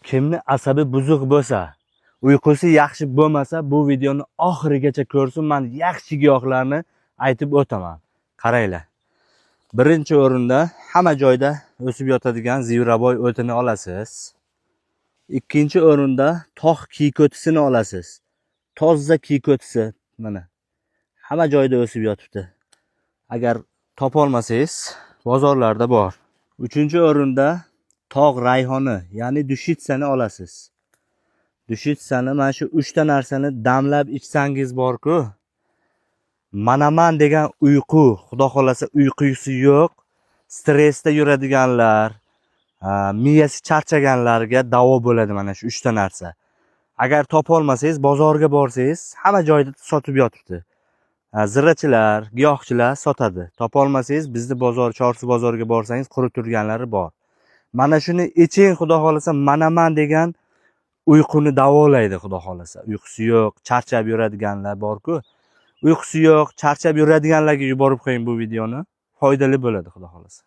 Kimni asabi buzuq bo'lsa, uyqusi yaxshi bo'lmasa, bu videoni oxirigacha ko'rsin. Men yaxshi giyohlarni aytib o'taman. Qaranglar. Birinchi o'rinda hamma joyda o'sib yotadigan zivraboy o'tini olasiz. Ikkinchi o'rinda tog' kiyko'tisini olasiz. Toza kiyko'tisi mana hamma joyda o'sib yotibdi. Agar topa olmasangiz, bozorlarda bor. Uchinchi o'rinda tog' rayhoni, ya'ni dushitsani olasiz. Dushitsani mana shu 3 ta narsani damlab ichsangiz bor-ku, manaman degan uyqu, xudo xolasa uyqusi yo'q, stressda yuradiganlar, miyasi charchaganlarga davo bo'ladi mana shu 3 ta narsa. Agar topa olmasangiz, bozorga borsangiz, hamma joyda sotib yotibdi. Zirachilar, giyohchilar sotadi. Topa olmasangiz, bizni bozor, Chorsu bozoriga borsangiz, qurib turganlari bor. Mana shuni iching, xudo xolasa, manaman degan uyquni davolaydi, xudo xolasa. Uyqusi yo'q, charchab yuradiganlar bor-ku. Uyqusi yo'q, charchab yuradiganlarga yuborib qo'ying bu videoni. Foydali bo'ladi, xudo xolasa.